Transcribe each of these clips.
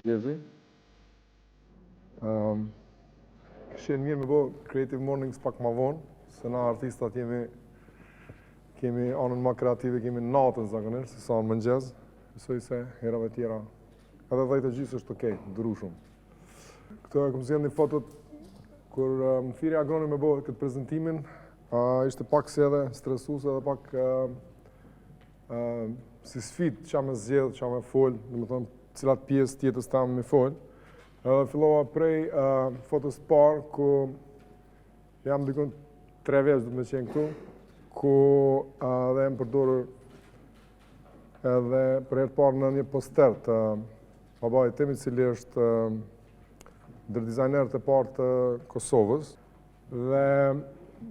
Jezi. Këshin mirë me bo Creative Mornings pak ma vonë, se na artistat kemi anën ma kreative, kemi natën zakonisht, se sa në mëngjes, besoj se herave tjera, edhe 10:30 është okej, ndryshumë. Këto e këmë zjedh një fotot, kur më thiri agroni me bo këtë prezentimin, ishte pak si edhe stresus edhe pak si sfit që me zjedh, që me folë, dhe me thonë cilat pjesë tjetës ta me folë. Fillova prej fotos parë, ku jam dikun 3 vjeç du me qenë këtu, ku dhe më përdorë edhe për herë parë në një poster të babaj temi, cili është ndër dizajnerët e parë të Kosovës. Dhe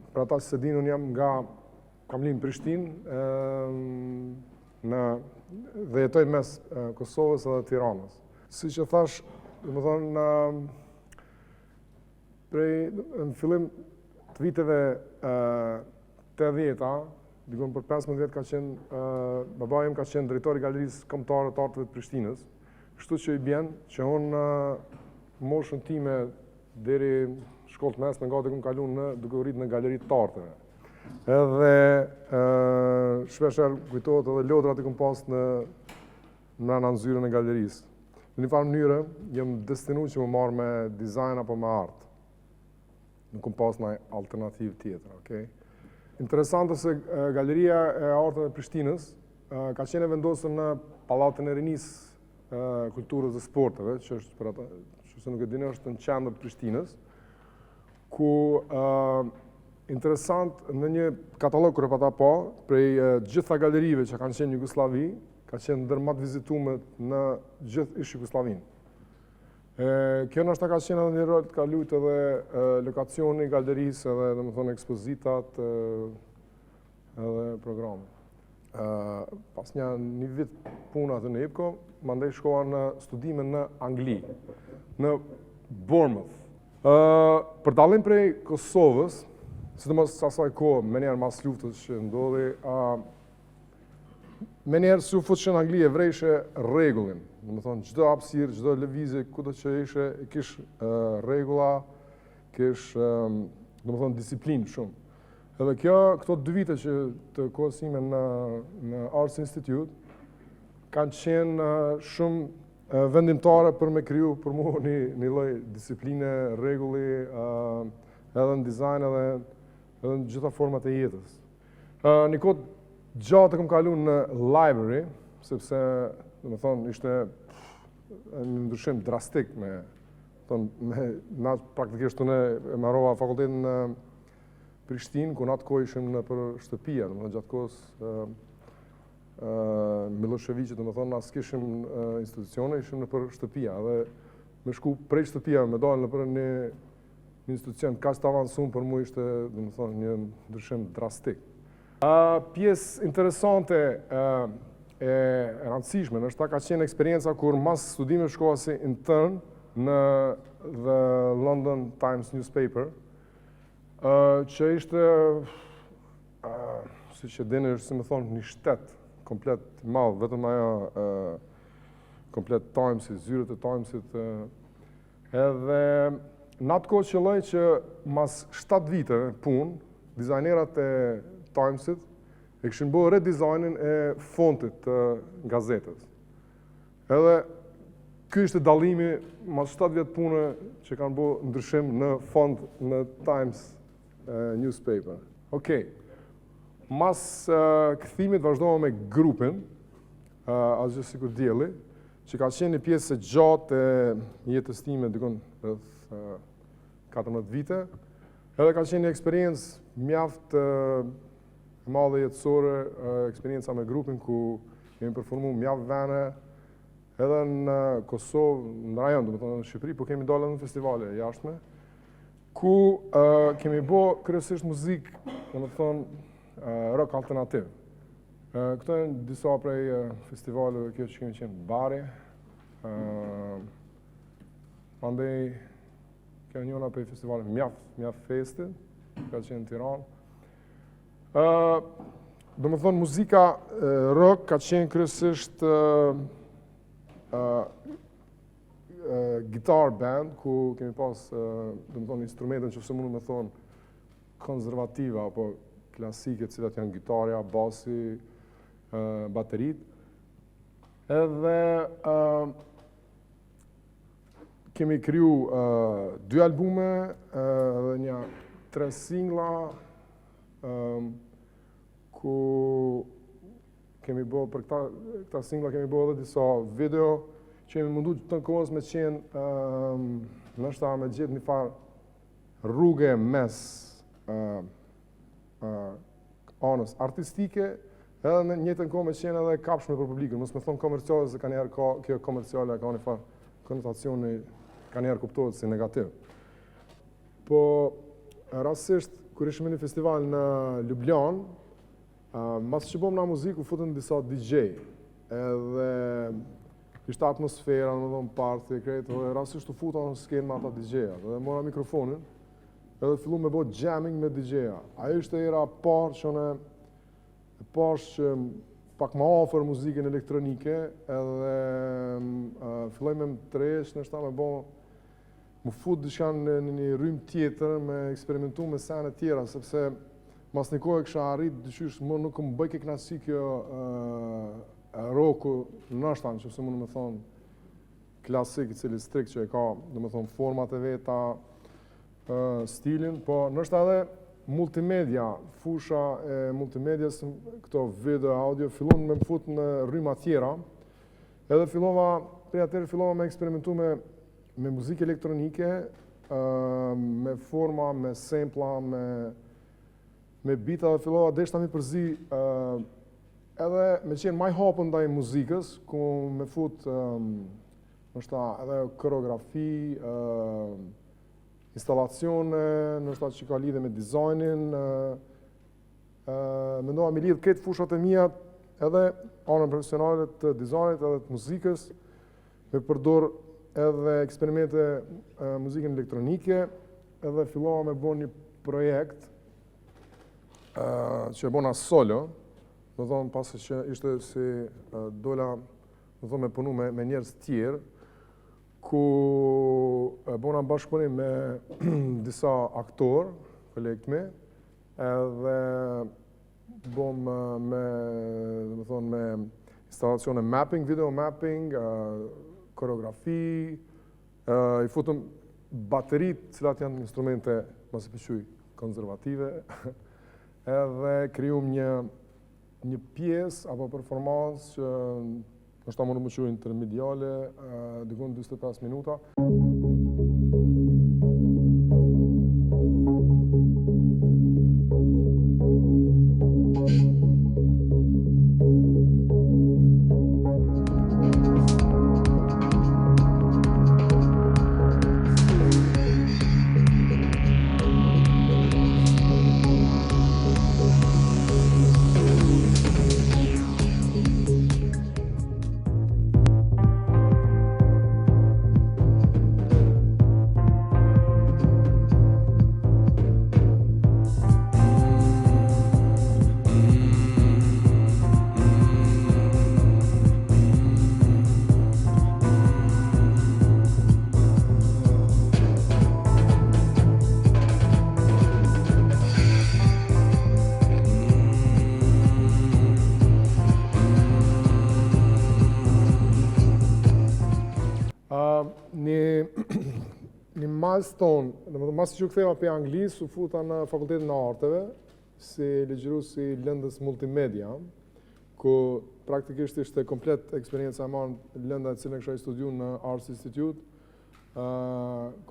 për ata që se dinë, unë jam kam linë Prishtinë dhe jetoj mes Kosovës edhe Tiranës. Si që thash, dhe më thonë, në fillim të viteve 80-a, dikon për 15 vjetë ka qenë, baba im ka qenë drejtori i Galerisë Kombëtare të Artëve të Prishtinës, kështu që i bjen që unë moshën time deri shkollë të mesme, nga të këmë kalun duke u rritë në galeritë të artëve. Edhe shpesher kujtohet edhe lodrat i këmë pas në nzyren e galerisë. Në një farë mënyrë, jem destinu që më marrë me dizajn apo me artë. Nuk këmë pas në alternativë tjetër, okej? Interesantë se Galeria e Artëve të Prishtinës ka qenë vendosur në Pallatën e Rinisë Kulturës dhe Sporteve, që është për ata, që se nuk e dini, është në qendër të Prishtinës, ku interesant në një katalog kërë pa ta pa, prej gjitha galerive që kanë qenë në Jugoslavi, ka qenë ndër më të vizitumet në gjithë ish Jugoslavinë. Kjo nështë ka qenë edhe një rol të ka luajtur edhe lokacioni, galerisë edhe dhe më thonë ekspozitat edhe programe. Pas një vit punat në IPCO, mandej shkova në studime në Angli, në Bournemouth. Për dallim prej Kosovës, sidomos asaj kohë, menjerë mas luftës që ndodhi, menjerë si u futë që në Angli e vrejshë regullin. Në më thonë, gjdo hapësirë, gjdo lëvizje, kudo që ishe, kish regula, kish, në më thonë, disiplinë shumë. Edhe këto 2 vite që të kohësime në Arts Institute, kanë qenë shumë vendimtare për me kriju për mu një lloj disipline, regulli, edhe në dizajn, edhe në gjitha format e jetës. Një kohë gjatë këmë kalu në library, sepse, dhe me thonë, ishte një ndryshim drastik na praktikisht të ne e marrova fakultetin në Prishtinë, ku në atë kohë ishim në për shtëpia, dhe me thonë, gjatë kohës Miloševiqit, dhe me thonë, na s'kishim institucione, ishim në për shtëpia, dhe me shku prej shtëpia, me dalë në për një institucion, ka që të avansun për mu ishte, dhe me thonë, një ndryshim drastik. Pjesë interesante e rëndësishme, nështë ta ka qenë eksperienca kur mas studime shkova si intern në The London Times newspaper, që ishte, si që dini është, si me thonë, një shtet komplet madhë, vetëm ajo komplet Timesit, zyrët e Timesit, edhe në atë kohë qëlloj që mas 7 vite punë, dizajnerat e Timesit e këshin bërë redizajnin e fontit të gazetës. Edhe ky ishte dallimi mas 7 vjetë punë që kanë bërë ndryshim në font në Times newspaper. Okej. Mas këthimit vazhdojmë me grupin, asgjë sikur dielli, që ka qenë një pjesë e gjatë e jetës time dikon rreth 14 vite, edhe ka qenë një eksperiencë mjaft madhe jetësore, eksperienca me grupin ku kemi performu mjaft vene, edhe në Kosovë, në rajon, dhe më thonë në Shqipëri, po kemi dalë në festivale jashtme, ku kemi bo kryesisht muzikë, dhe më thonë, rock alternativ. Këto e në disa prej festivaleve kjo që kemi qenë Bari, mandej kjo njëna prej festivale mjaft festi, ka qenë në Tiranë. Do më thonë, muzika rock ka qenë kryesisht guitar band, ku kemi pas, instrumentën që fse mundu me thonë konservative, apo klasike, cilat janë gitarja, basi, baterit. Edhe kemi kriju 2 albume dhe një 3 singla, ku kemi bo, për këta singla kemi bo edhe disa video, që kemi mundu të në kohës me qenë, nështë me gjithë një farë rrugë mes anës artistike, edhe në njëtën kohë me qenë edhe kapshme për publikën. Mos me thonë komerciale, se ka njerë kjo komerciale, ka një farë konotacioni, ka njerë kuptohet si negativ. Po, rastësisht, kur ishme një festival në Ljubljan, mas që bom nga muzikë, u futën disa DJ, edhe ishte atmosfera, në dhëmë party, kretë, dhe rastësisht u futën në skenë me ata DJ-a, dhe mora mikrofonin, edhe fillu me bo jamming me DJ-a. Ajo ishte era parë që pak ma ofër muzikën elektronike, edhe filloj me më tresh, nështë ta me bo, më fut diçka në një rrymë tjetër, me eksperimentu me sene tjera, sepse mas një kohë e kësha arrit, dyqysh, më nuk më bëjke knasi kjo roku nështan, që pëse më në me thonë klasik, i cili strikt që e ka, dhe me thonë format e veta, stilin, po nështë edhe multimedia, fusha e multimedias, këto video, audio, fillon me më fut në rryma tjera, edhe prej atëherë fillova me eksperimentu me muzikë elektronike, me forma, me sampla, me beata, dhe fillova deshta mi përzi edhe me qenë maj hapën ndaj muzikës, ku me fut nështë edhe koreografi, instalacione, nështë që ka lidhe me dizajnin, mendova me lidhë këtë fushat e mija edhe anën profesionale të dizajnit edhe të muzikës, me përdor edhe eksperimente muzikën elektronike, edhe fillova me bo një projekt që e bona solo, do thonë pasë që ishte si dola, do thonë me punu me njerëz tjerë, ku bona bashkëpunim me disa aktorë, kolegët mi, edhe bom me instalacione mapping, video mapping, koreografi, i futëm baterit, cilat janë instrumente, mos e pëquj, konservative, edhe kryum një pjesë apo performancë që nështë ta më në më quë intermediale, dikun 25 minuta. Një milestone, mas që këtheva për Anglisë, u futa në Fakultetin e Arteve, si legjërues i lëndës multimedia, ku praktikisht ishte komplet eksperienca e marrë lënda e cilën kisha studiu në Arts Institute,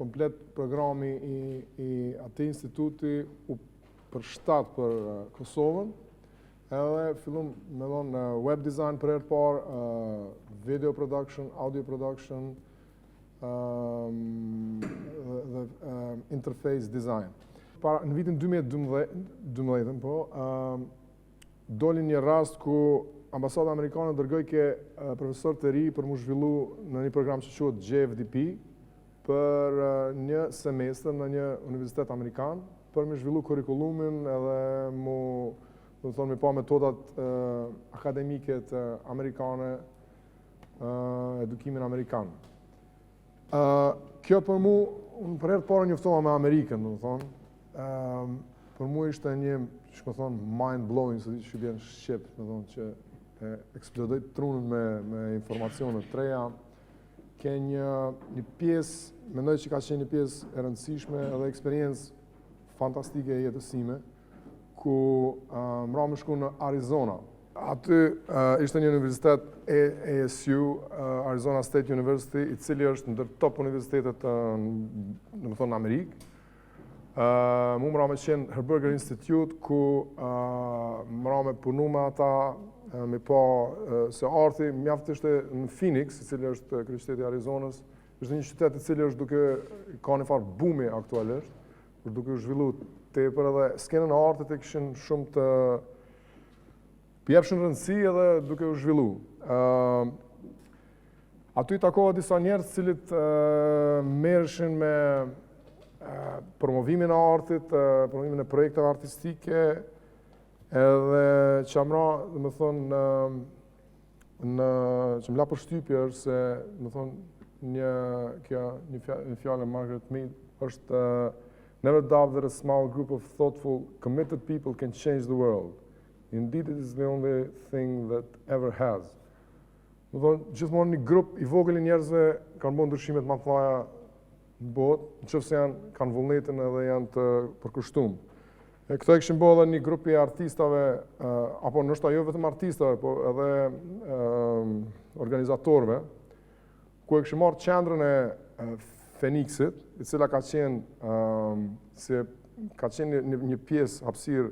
komplet programi i atij instituti u përshtat për Kosovën, edhe fillum me dhonë web design për herë parë, video production, audio production, dhe interface design. Në vitin 2012, doli një rast ku ambasada amerikane dërgoj ke profesor të ri për mu zhvillu në një program që quhet JFDP për një semestër në një universitet amerikan, për me zhvillu kurikulumin edhe me pa metodat akademike të amerikane, edukimin amerikan. Kjo për mu, unë për herë të parë njoftova me Amerikën, do të thonë. Për mu ishte një, që më thonë, mind-blowing, se që bjenë Shqip, do të thonë, që eksplodoj trunën me informacionet treja. Ke një pjesë, mendoj që ka qenë një pjesë e rëndësishme edhe eksperiencë fantastike e jetësime, ku mra më shku në Arizona. Aty ishte një universitet ASU, Arizona State University, i cili është ndër top universitetet në Amerikë. Mu mra me qenë Herberger Institute, ku mra me punu me ata, me pa se arti mjaft ishte në Phoenix, i cili është kryeqyteti i Arizonës, është një qytet i cili është duke ka një farë bumi aktualisht, është duke u zhvillu tepër edhe skenën e artit e kishin shumë të jepshin rëndësi edhe duke u zhvillu. Aty takova disa njerëz cilit merreshin me promovimin e artit, promovimin e projekteve artistike, edhe që amra, dhe më thonë, që më la përshtypje është se, më thonë, një fjallë e Margaret Mead është never doubt that a small group of thoughtful, committed people can change the world. Indeed, it is the only thing that ever has. Më thonë, gjithmonë një grup i vogël i njerëzve kanë bërë ndryshimet më të mëdha në botë, nëse kanë vullnetin edhe janë të përkushtuar. Këto e kishin bërë edhe një grup i artistave, apo nështë jo vetëm artistave, po edhe organizatorëve, ku e kishin marrë qendrën e Phoenixit, i cila ka qenë një pjesë hapësirë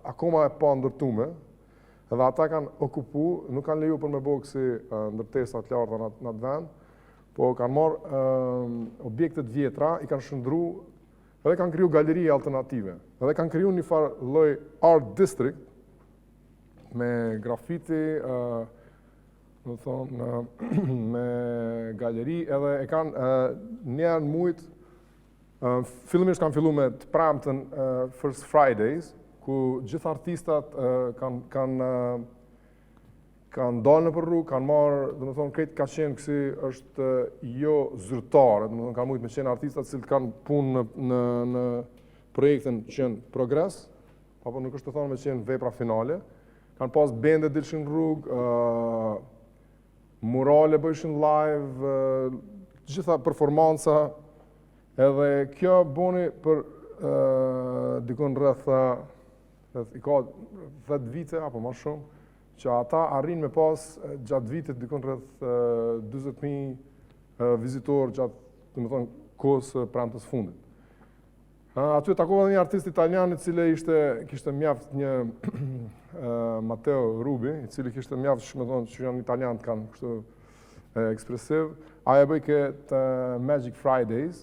akoma e pa ndërtume, edhe ata kanë okupu, nuk kanë leju për me bëjë kësi ndërtesa të larta në atë vend, po kanë marrë objektet vjetra, i kanë shëndru, edhe kanë kriju galeri alternative, edhe kanë kriju një farë lloj art district, me grafiti, me galeri, edhe e kanë njerë në mujtë, fillimisht kanë fillu me të premten First Fridays, ku gjithë artistat kanë dalë në për rrugë, kanë marrë, dhe më thonë, këtë ka qenë kësi është jo zyrtare, dhe më thonë, kanë mujtë me qenë artistat cilë kanë punë në projektin që qenë progres, apo nuk është të thonë me qenë vepra finale, kanë pas bende dilshin rrugë, murale bëjshin live, gjitha performanca, edhe kjo boni për dikon rreth i ka 10 vite apo më shumë, që ata arrin me pas gjatë vitit dikon rreth 20.000 vizitorë gjatë, dhe më thonë, kohës premtës fundit. Aty takova një artist italian i cili kishte mjaft një Matteo Rubi, i cili kishte mjaft, që më thonë, që janë italianët kanë kështu ekspresiv. Aja bëj këtë Magic Fridays,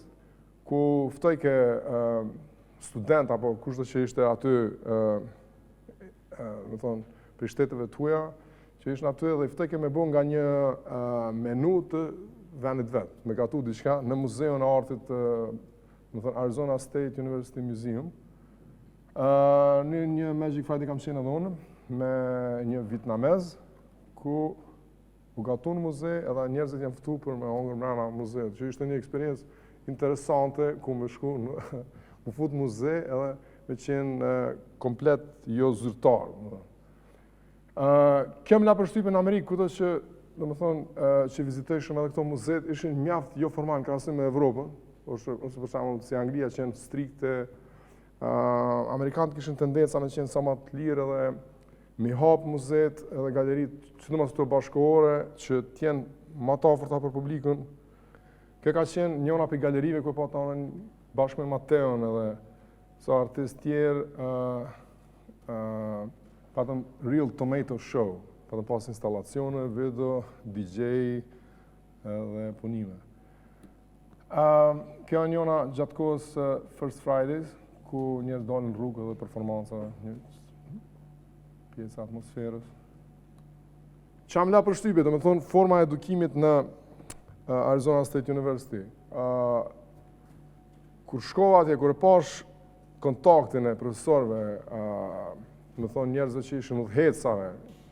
ku ftoj ke student apo kushdo që ishte aty, më thonë, për shteteve të huja, që ishte aty dhe i ftoj ke me bu nga një menu të vendit vetë, me gatu diçka në Muzeun e Artit, më thonë, Arizona State University Museum. Një Magic Friday kam qenë edhe unë, me një vietnamez, ku u gatu në muze, edhe njerëzit janë ftu për me hongër mrena muzeut, që ishte një eksperiencë interesante, ku me shku më fut muze, edhe me qenë komplet jo zyrtar. Kjo më la përshtypje në Amerikë, kudo që, do më thonë, që vizitoj shumë edhe këto muzet, ishin mjaft jo formal në krahasim me Evropën, ose për shembull si Anglia që janë strikte, Amerikanët kishin tendenca me qenë sa më të lirë edhe mi hap muzet edhe galeritë, sidomos këto bashkëkohore, që t'jenë më të afërta për publikun. Kjo ka qenë njëna për galerive ku e pa tonë bashkë me Mateon edhe sa artist tjerë, patëm Real Tomato Show, patëm pas installacione, video, DJ dhe punime. Kjo e njëna gjatë kohës First Fridays, ku njerëz dalin në rrugë dhe performanca, një pjesë atmosferës. Qa më la përshtypje, do me thonë forma e edukimit në Arizona State University. Kur shkova atje, kur e pash kontaktin e profesorëve, me thonë njerëzve që ishin udhëhecave,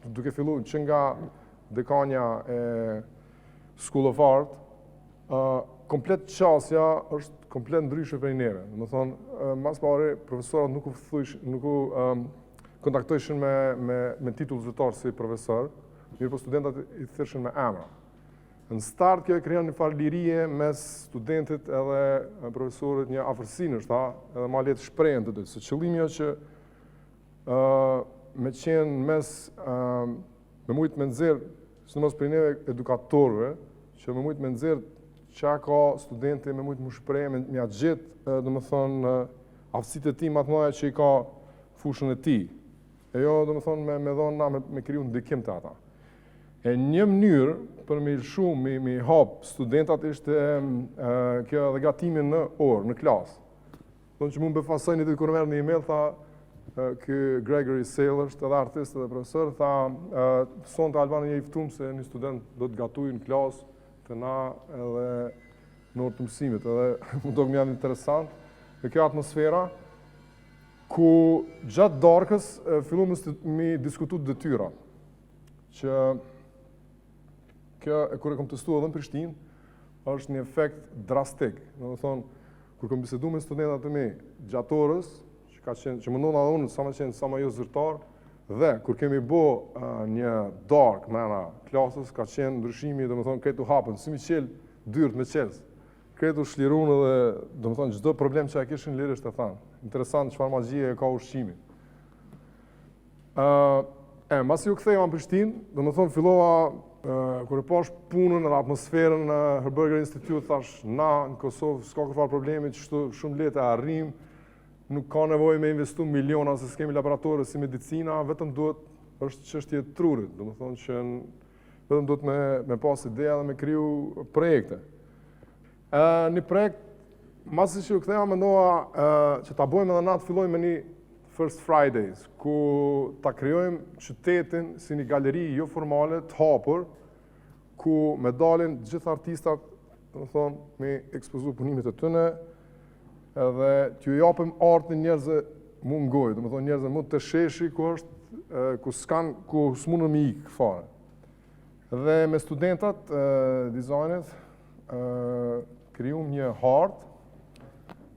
duke fillu që nga dekanja e School of Art, komplet qasja është komplet ndryshe prej neve. Do të thonë, mas pari, profesorët nuk u kontaktojshin me titull zyrtar si profesor, mirë po studentat i thëshin me emra. Në start kjo e krijon një farë lirie mes studentit edhe profesorit, një afërsi nështë, edhe ma letë shprehen të dy. Se qëllimi jo që me qenë me mujtë me nxerr, sidomos për neve edukatorëve, që me mujtë me nxerr qa ka studenti, me mujtë më shpreh, me ja gjetë, domethënë, aftësitë e tij më të mëdha që i ka fushën e tij. E jo, domethënë, me dhonë na me kriju ndikim të ata. E një mënyrë për me ilshu, me hap studentat ishte kjo edhe gatimin në orë, në klasë. Thonë që mund befasoj një ditë kur merr në email, tha ky Gregory Saylor, është edhe artist edhe profesor, tha sonte Albani i ftuam se një student do të gatujë në klasë të na edhe në orë të mësimit, edhe më do më janë interesant. Dhe kjo atmosfera ku gjatë darkës filluam me diskutu detyra, që kjo, kur e kom testuar edhe në Prishtinë, është një efekt drastik. Do të thonë, kur kom bisedu me studentat të mi gjatë orës, që mundon edhe unë sa më jo zyrtar, dhe kur kemi bo një dark mrena klasës, ka qenë ndryshimi, do të thonë, kretu hapën, si mi qelë dyrt me qelës. Kretu shlirun edhe, do të thonë, çdo problem që e kishin lirisht e thanë. Interesant çfarë magjie e ka ushqimi. Mbasi u ktheva në Prishtinë, do të thonë, fillova kur e pash punën edhe atmosferën në Herberger Institute, thash, na në Kosovë s'ka këfar problemi, që shumë lehtë e arrim, nuk ka nevojë me investu miliona se s'kemi laboratore si medicina, vetëm është çështje e trurit, do të thonë që vetëm duhet me pas ideja dhe me kriju projekte. Një projekt, masi që u ktheva mendova që ta bëjmë edhe na të fillojmë me një First Fridays, ku ta krijojmë qytetin si një galeri jo formale të hapur, ku me dalin gjithë artistat, do të thonë, me ekspozu punimet e tyre, edhe t'ju japim artin njerëzve mu ngoj, do të thonë njerëzve mu të sheshi ku s'mundën me ikë fare. Dhe me studentat dizajnet krijum një hartë,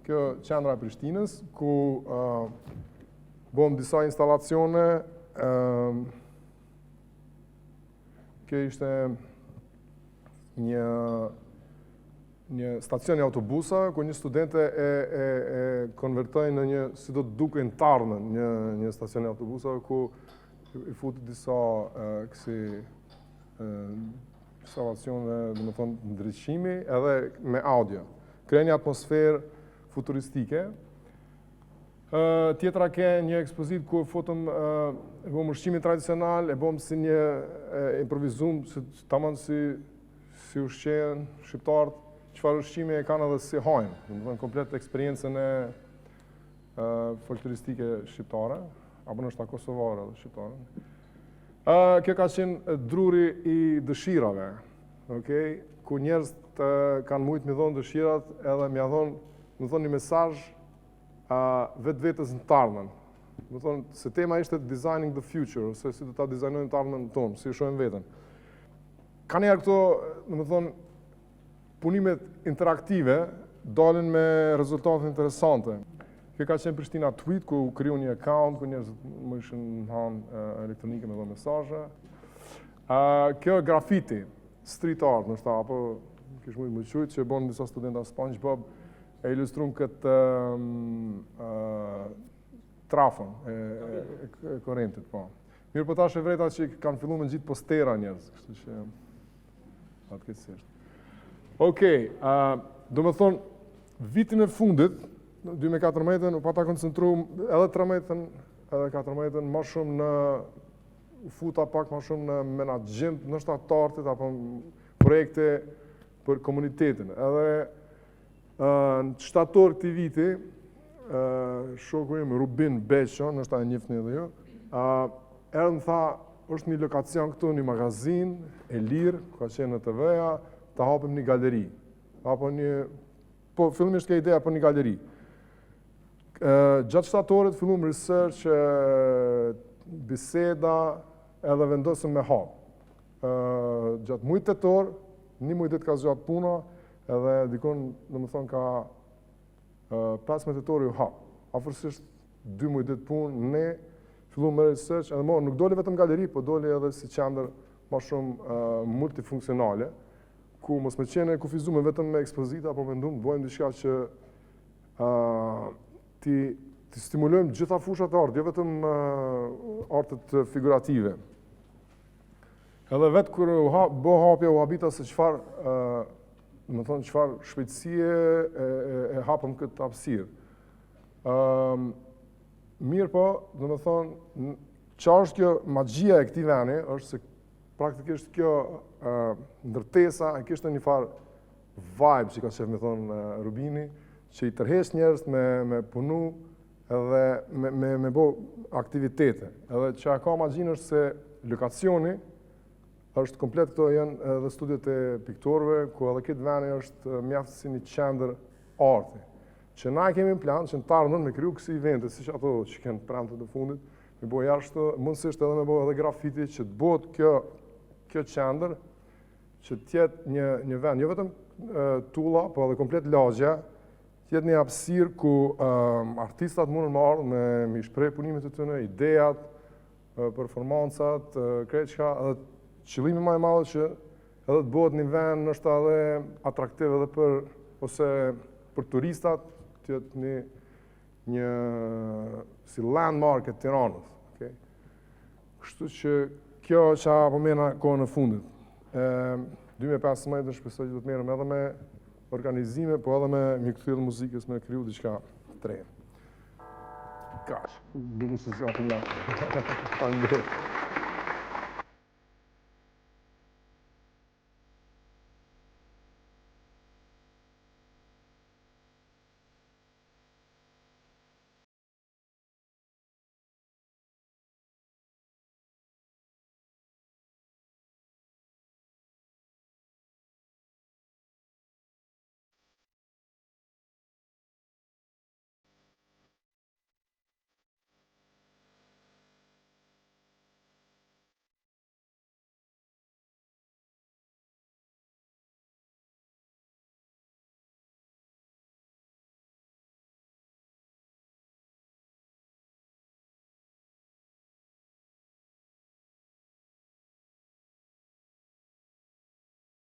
kjo qendra e Prishtinës, ku bom disa instalacione, kjo ishte një stacion i autobusa, ku një studente e konvertoj në një, si do të duke në Tarnën, një stacion i autobusa, ku i futi disa kësi instalacione, dhe me thonë, ndryshimi, edhe me audio. Krejë një atmosferë futuristike. Tjetra ke një ekspozit ku e fotëm e bom ushqimin tradicional, e bom si një improvizum, tamam si ushqen shqiptarët, çfarë ushqimi e kanë edhe si hajnë, do të thonë komplet eksperiencën e folkloristike shqiptare, apo nështë ta kosovare edhe shqiptare. Kjo ka qenë druri i dëshirave, okay? Ku njerëz kanë mujtë me dhonë dëshirat edhe me dhonë një mesazh vetës në Tarnën. Do thonë, se tema ishte designing the future, ose si do ta dizajnojmë Tarnën tonë, si shohim veten. Ka njerë këto, do të thonë, punimet interaktive dalin me rezultate interesante. Kjo ka qenë Prishtina Tweet, ku u kriju një account, ku njerëzit më ishin në hanë elektronike me dhe mesazhe. Kjo grafiti, street art, nështë apo kish mujtë më qujtë, që e bonë disa studenta SpongeBob, e ilustruam këtë trafon e korrentit, po. Mirë po tash e vreta që kanë fillu me gjitë postera njerëz, kështu që atë këtësisht. Okej, do me thonë, vitin e fundit, 2014, u pata koncentru edhe 13, edhe 14, ma shumë në futa pak ma shumë në menaxhim, nështë të artit, apo projekte për komunitetin. Edhe në shtator këtij viti, shoku im Rubin Beqo, nështë e njifni edhe ju, erdhë më tha, është një lokacion këtu, një magazin e lirë, ka qenë në TV-ja, ta hapim një galeri. Apo një, po fillimisht ka ideja për një galeri. Gjatë shtatorit fillum research, biseda, edhe vendosëm me hapë. Gjatë mujtë tetor, një mujtë ditë ka zgjatë puna, edhe dikon, domethënë ka 15 tetori u hap. Afërsisht 2 muaj ditë punë, ne filluam me research, edhe nuk doli vetëm galeri, po doli edhe si qendër më shumë multifunksionale, ku mos me qene kufizume vetëm me ekspozita, apo mendum të bëjmë diçka që ti stimulojmë gjitha fushat e artit, jo vetëm artet figurative. Edhe vetë kur bë hapja u habita se çfarë, do të thonë çfarë shpejtësie e hapëm këtë hapësirë. Mirë po, do të thonë, çfarë është kjo magjia e këtij veni, është se praktikisht kjo ndërtesa e kishte një farë vibe, që ka qef me thonë Rubini, që i tërheq njerëz me punu edhe me bo aktivitete. Edhe që ka magjinë është se lokacioni është komplet, këto janë edhe studiet e piktorëve, ku edhe këtë veni është mjaft si një qendër arti. Që na kemi në plan që në të ardhmen me kriju kësi evente, si që ato që kënë premte të fundit, me bo jashtë mundësisht edhe me bo edhe grafiti, që të bëhet kjo qendër, që tjetë një vend, jo vetëm tulla, po edhe komplet lagja, tjetë një hapësirë ku artistat mundën më ardhë me shprej punimet të tëne, idejat, performancat, krejt qka, edhe qëllimi më i madh që edhe të bëhet një vend nështë edhe atraktiv edhe për turistat, të jetë një si landmark e Tiranës. Okay? Kështu që kjo që po mena kohën e fundit. 2015 shpresoj që do të merrem edhe me organizime, po edhe me mjekëtyrë të muzikës, me kriju diçka të re. Kaq. Bëjmë se zgjat.